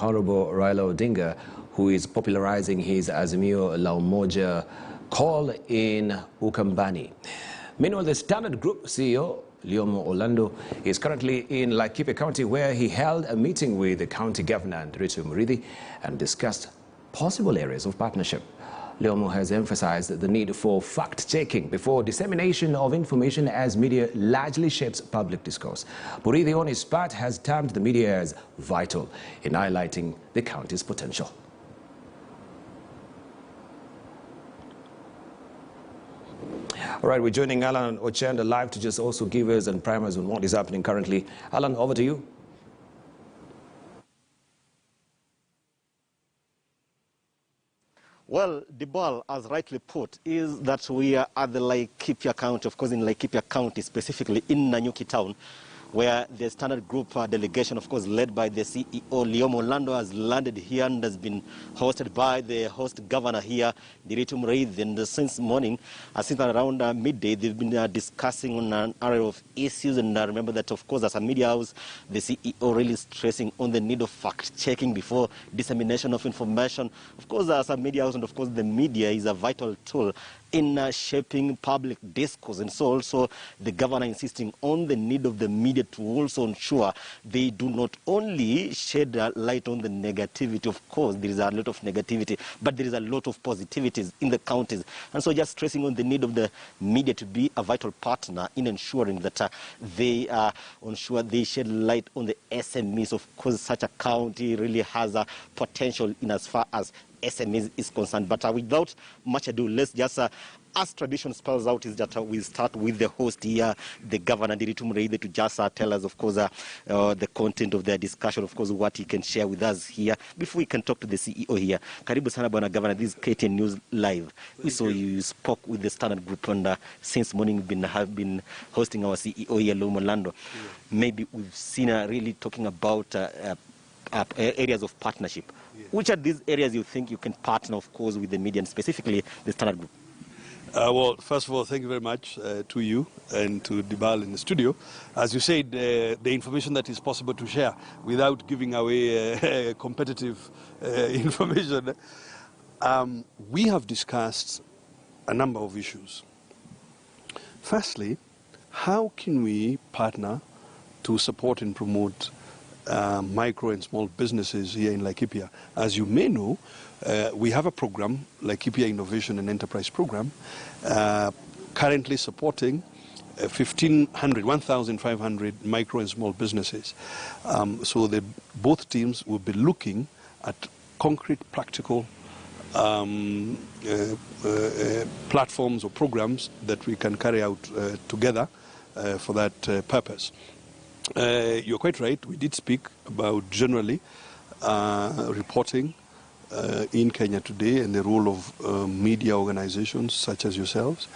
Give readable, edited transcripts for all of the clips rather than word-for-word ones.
Honorable Raila Odinga, who is popularizing his Azimio la Umoja call in Ukambani. Meanwhile, the Standard Group CEO, Lyomu is currently in Laikipia County, where he held a meeting with the County Governor Nderitu Muriithi and discussed possible areas of partnership. Lyomu has emphasized the need for fact-checking before dissemination of information, as media largely shapes public discourse. Muriithi, on his part, has termed the media as vital in highlighting the county's potential. All right, we're joining Alan Ochenda live to just also give us and prime us on what is happening currently. Alan, over to you. Well, the ball, as rightly put, is that we are at the Laikipia County, of course in Laikipia County, specifically in Nanyuki town, where the Standard Group delegation, of course, led by the CEO, Lyomu, has landed here and has been hosted by the host governor here, Nderitu Muriithi. And since morning, since around midday, they've been discussing on an array of issues. And I remember that, of course, as a media house, the CEO really stressing on the need of fact-checking before dissemination of information. Of course, as a media house, and of course, the media is a vital tool in shaping public discourse. And so also the governor insisting on the need of the media to also ensure they do not only shed light on the negativity. Of course, there is a lot of negativity, but there is a lot of positivities in the counties. And so just stressing on the need of the media to be a vital partner in ensuring that they shed light on the SMEs. Of course, such a county really has a potential in as far as SMEs is concerned. But without much ado, let's just, as tradition spells out, is that we start with the host here, the Governor Nderitu Muriithi, to just tell us, of course, the content of their discussion, of course, what he can share with us here before we can talk to the CEO here. Karibu sana bwana Governor, this is KTN News Live. We saw you spoke with the Standard Group, and since morning have been hosting our CEO here, Lyomu. Yeah. Maybe we've seen really talking about areas of partnership. Yeah. Which are these areas you think you can partner, of course, with the media, and specifically the Standard Group? Well, first of all, thank you very much to you and to Dibal in the studio. As you said, the information that is possible to share without giving away competitive information. We have discussed a number of issues. Firstly, how can we partner to support and promote micro and small businesses here in Laikipia? As you may know, we have a program, Laikipia Innovation and Enterprise Program, currently supporting 1,500 micro and small businesses. So both teams will be looking at concrete, practical platforms or programs that we can carry out together for that purpose. You're quite right. We did speak about generally reporting in Kenya today and the role of media organizations such as yourselves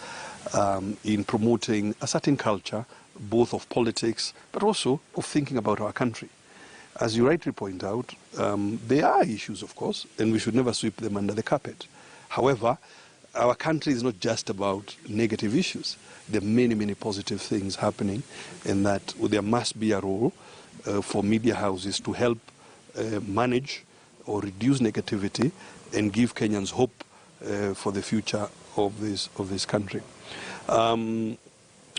in promoting a certain culture, both of politics, but also of thinking about our country. As you rightly point out, there are issues, of course, and we should never sweep them under the carpet. However, our country is not just about negative issues. There are many, many positive things happening, and that there must be a role for media houses to help manage or reduce negativity and give Kenyans hope for the future of this country.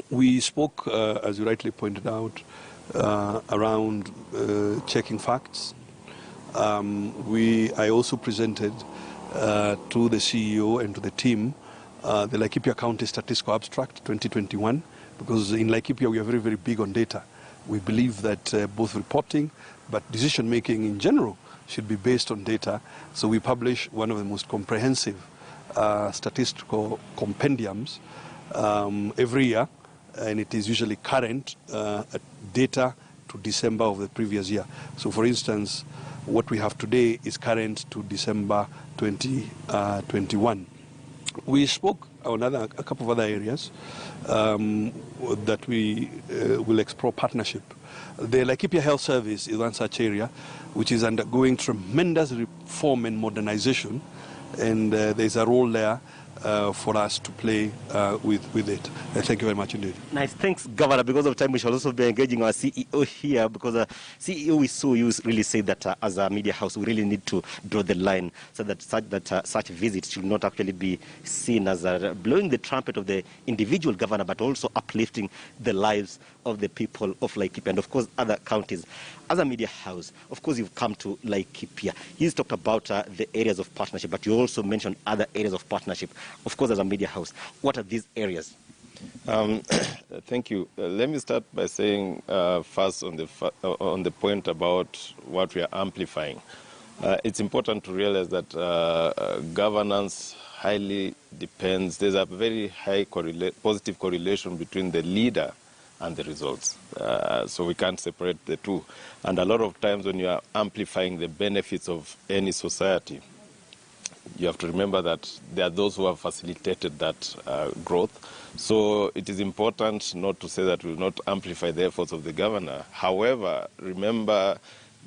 We spoke, as you rightly pointed out, around checking facts. I also presented to the CEO and to the team the Laikipia County Statistical Abstract 2021, because in Laikipia we are very, very big on data. We believe that both reporting but decision-making in general should be based on data. So we publish one of the most comprehensive statistical compendiums every year, and it is usually current data to December of the previous year. So for instance, what we have today is current to December 2021. We spoke on a couple of other areas that we will explore partnership. The Laikipia Health Service is one such area which is undergoing tremendous reform and modernization, and there's a role there for us to play with it. Thank you very much indeed. Nice. Thanks, Governor. Because of time, we shall also be engaging our CEO here, because CEO we saw you really say that as a media house, we really need to draw the line so that such visits should not actually be seen as blowing the trumpet of the individual governor, but also uplifting the lives of the people of Laikipia and, of course, other counties. As a media house, of course, you've come to Laikipia. He's talked about the areas of partnership, but you also mentioned other areas of partnership. Of course, as a media house, what are these areas? Thank you. Let me start by saying first on the point about what we are amplifying. It's important to realize that governance highly depends. There's a very high positive correlation between the leader and the results. So we can't separate the two. And a lot of times when you are amplifying the benefits of any society, you have to remember that there are those who have facilitated that growth. So it is important not to say that we will not amplify the efforts of the governor. However, remember,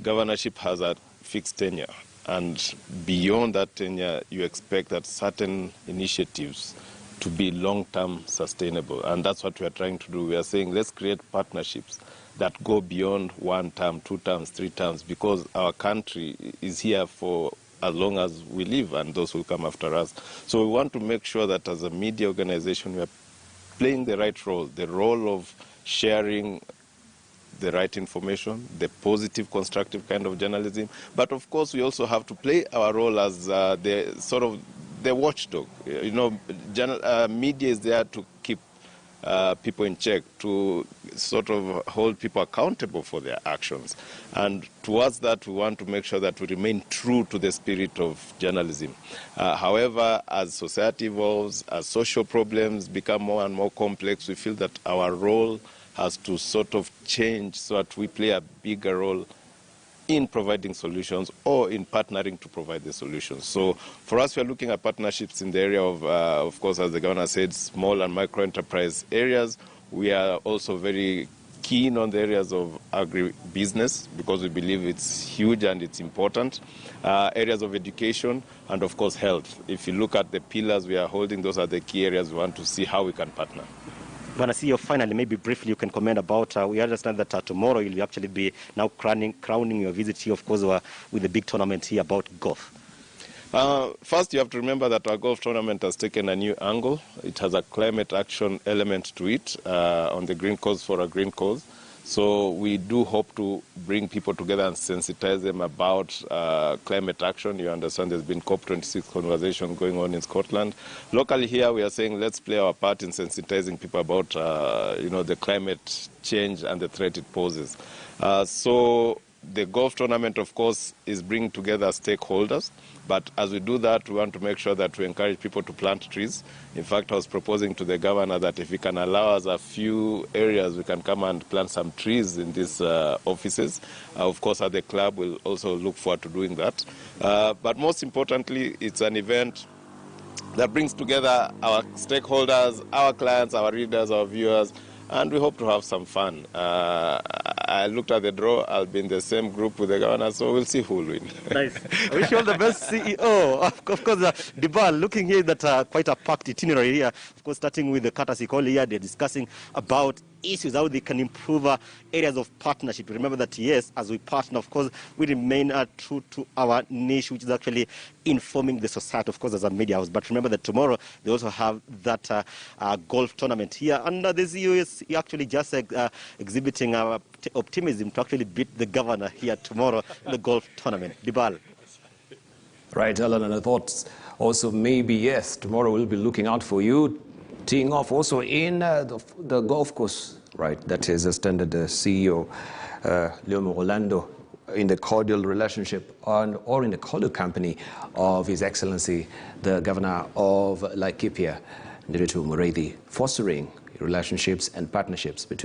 governorship has a fixed tenure. And beyond that tenure, you expect that certain initiatives to be long-term sustainable. And that's what we are trying to do. We are saying, let's create partnerships that go beyond 1 term, 2 terms, 3 terms, because our country is here for as long as we live and those who come after us. So we want to make sure that as a media organization, we are playing the right role, the role of sharing the right information, the positive, constructive kind of journalism. But of course, we also have to play our role as the watchdog. You know, media is there to keep people in check, to sort of hold people accountable for their actions. And towards that, we want to make sure that we remain true to the spirit of journalism. However, as society evolves, as social problems become more and more complex, we feel that our role has to sort of change so that we play a bigger role in providing solutions or in partnering to provide the solutions. So for us, we are looking at partnerships in the area of course, as the governor said, small and micro enterprise areas. We are also very keen on the areas of agribusiness because we believe it's huge and it's important. Areas of education and, of course, health. If you look at the pillars we are holding, those are the key areas we want to see how we can partner. When I see you finally, maybe briefly you can comment about, we understand that tomorrow you'll actually be now crowning your visit here, of course, with the big tournament here about golf. First, you have to remember that our golf tournament has taken a new angle. It has a climate action element to it on the green cause for a green cause. So we do hope to bring people together and sensitize them about climate action. You understand there's been COP26 conversation going on in Scotland. Locally here, we are saying let's play our part in sensitizing people about the climate change and the threat it poses. So the golf tournament, of course, is bringing together stakeholders. But as we do that, we want to make sure that we encourage people to plant trees. In fact, I was proposing to the governor that if he can allow us a few areas, we can come and plant some trees in these offices. Of course, at the club, we'll also look forward to doing that. But most importantly, it's an event that brings together our stakeholders, our clients, our readers, our viewers, and we hope to have some fun. I looked at the draw. I'll be in the same group with the governor, so we'll see who will win. Nice. I wish you all the best, CEO. Of course, Dibal, looking here that quite a packed itinerary here. Of course, starting with the courtesy call here, they're discussing about issues, how they can improve areas of partnership. Remember that, yes, as we partner, of course, we remain true to our niche, which is actually informing the society, of course, as a media house. But remember that tomorrow, they also have that golf tournament here. And the CEO is actually just exhibiting our optimism to actually beat the governor here tomorrow in the golf tournament. Dibal. Right, Alan, and I thought also maybe, yes, tomorrow we'll be looking out for you. Teeing off also in the golf course, right, that is extended the CEO, Lyomu, in the cordial relationship or in the cordial company of His Excellency, the Governor of Laikipia, Nderitu Muriithi, fostering relationships and partnerships between